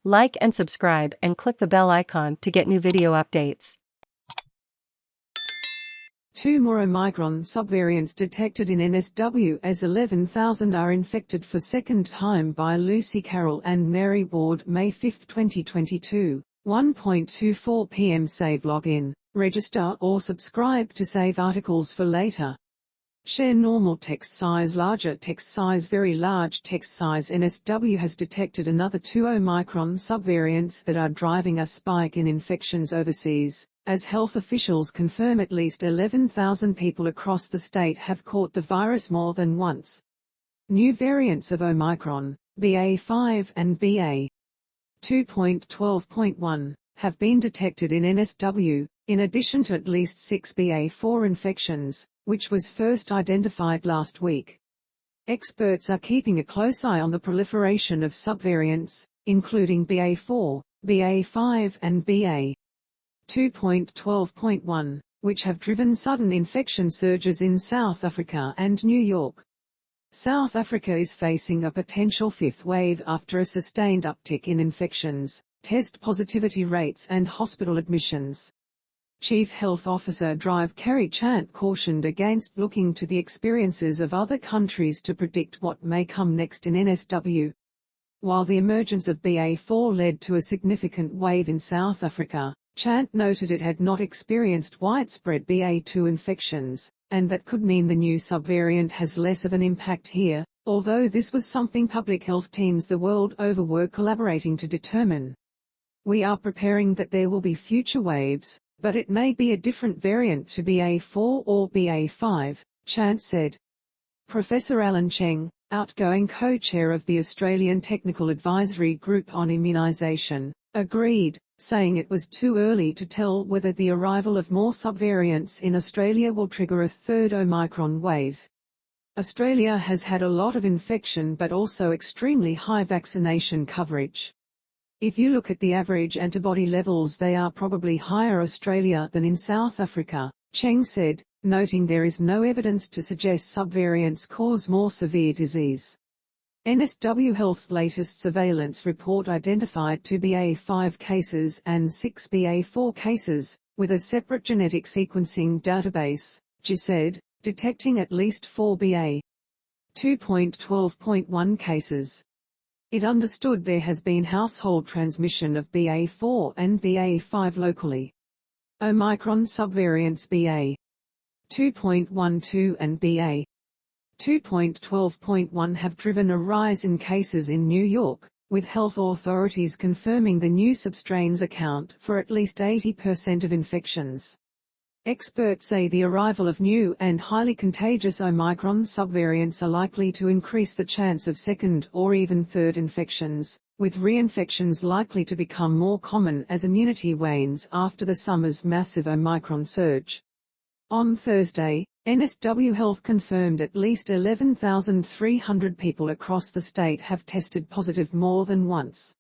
Like and subscribe and click the bell icon to get new video updates. 2 more Omicron subvariants detected in NSW as 11,000 are infected for second time by Lucy Carroll and Mary Ward, May 5, 2022, 1:24 p.m. Save login, register or subscribe to save articles for later. Share normal text size, larger text size, very large text size. NSW has detected another 2 Omicron subvariants that are driving a spike in infections overseas, as health officials confirm at least 11,000 people across the state have caught the virus more than once. New variants of Omicron, BA.5 and BA.2.12.1, have been detected in NSW, in addition to at least 6 BA.4 infections, which was first identified last week. Experts are keeping a close eye on the proliferation of subvariants, including BA.4, BA.5 and BA.2.12.1, which have driven sudden infection surges in South Africa and New York. South Africa is facing a potential fifth wave after a sustained uptick in infections, test positivity rates and hospital admissions. Chief Health Officer Drive Kerry Chant cautioned against looking to the experiences of other countries to predict what may come next in NSW. While the emergence of BA.4 led to a significant wave in South Africa, Chant noted it had not experienced widespread BA.2 infections, and that could mean the new subvariant has less of an impact here, although this was something public health teams the world over were collaborating to determine. We are preparing that there will be future waves, but it may be a different variant to BA.4 or BA.5, Chant said. Professor Alan Cheng, outgoing co-chair of the Australian Technical Advisory Group on Immunisation, agreed, saying it was too early to tell whether the arrival of more subvariants in Australia will trigger a third Omicron wave. Australia has had a lot of infection but also extremely high vaccination coverage. If you look at the average antibody levels, they are probably higher Australia than in South Africa, Cheng said, noting there is no evidence to suggest subvariants cause more severe disease. NSW Health's latest surveillance report identified 2 BA.5 cases and 6 BA.4 cases, with a separate genetic sequencing database, GE said, detecting at least 4 BA.2.12.1 cases. It understood there has been household transmission of BA.4 and BA.5 locally. Omicron subvariants BA.2.12 and BA.2.12.1 have driven a rise in cases in New York, with health authorities confirming the new substrains account for at least 80% of infections. Experts say the arrival of new and highly contagious Omicron subvariants are likely to increase the chance of second or even third infections, with reinfections likely to become more common as immunity wanes after the summer's massive Omicron surge. On Thursday, NSW Health confirmed at least 11,300 people across the state have tested positive more than once.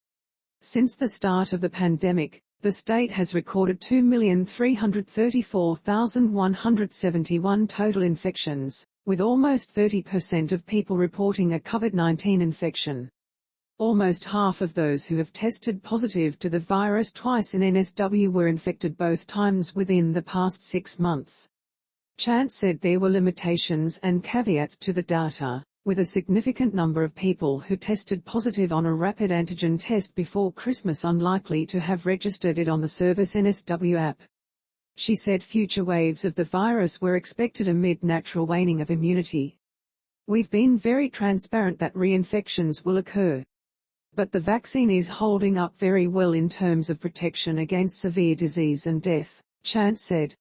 Since the start of the pandemic, the state has recorded 2,334,171 total infections, with almost 30% of people reporting a COVID-19 infection. Almost half of those who have tested positive to the virus twice in NSW were infected both times within the past 6 months. Chant said there were limitations and caveats to the data, with a significant number of people who tested positive on a rapid antigen test before Christmas unlikely to have registered it on the service NSW app. She said future waves of the virus were expected amid natural waning of immunity. We've been very transparent that reinfections will occur. But the vaccine is holding up very well in terms of protection against severe disease and death, Chant said.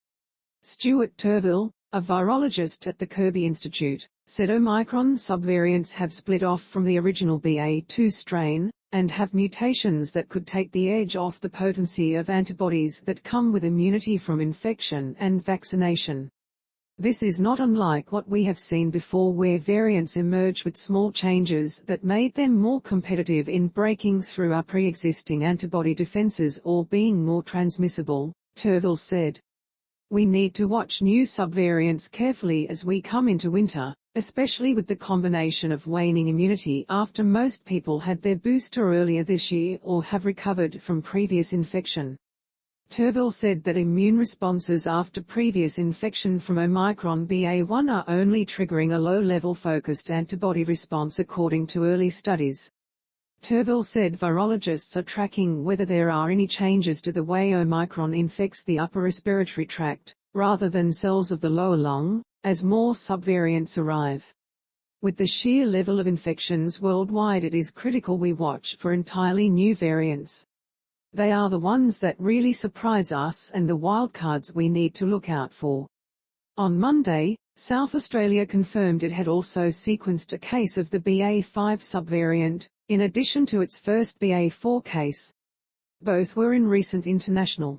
Stuart Turville, a virologist at the Kirby Institute, said Omicron subvariants have split off from the original BA.2 strain, and have mutations that could take the edge off the potency of antibodies that come with immunity from infection and vaccination. This is not unlike what we have seen before, where variants emerge with small changes that made them more competitive in breaking through our pre-existing antibody defenses or being more transmissible, Turville said. We need to watch new subvariants carefully as we come into winter, especially with the combination of waning immunity after most people had their booster earlier this year or have recovered from previous infection. Turville said that immune responses after previous infection from Omicron BA.1 are only triggering a low-level focused antibody response according to early studies. Turville said virologists are tracking whether there are any changes to the way Omicron infects the upper respiratory tract, rather than cells of the lower lung, as more subvariants arrive. With the sheer level of infections worldwide, it is critical we watch for entirely new variants. They are the ones that really surprise us and the wildcards we need to look out for. On Monday, South Australia confirmed it had also sequenced a case of the BA.5 subvariant, in addition to its first BA.4 case. Both were in recent international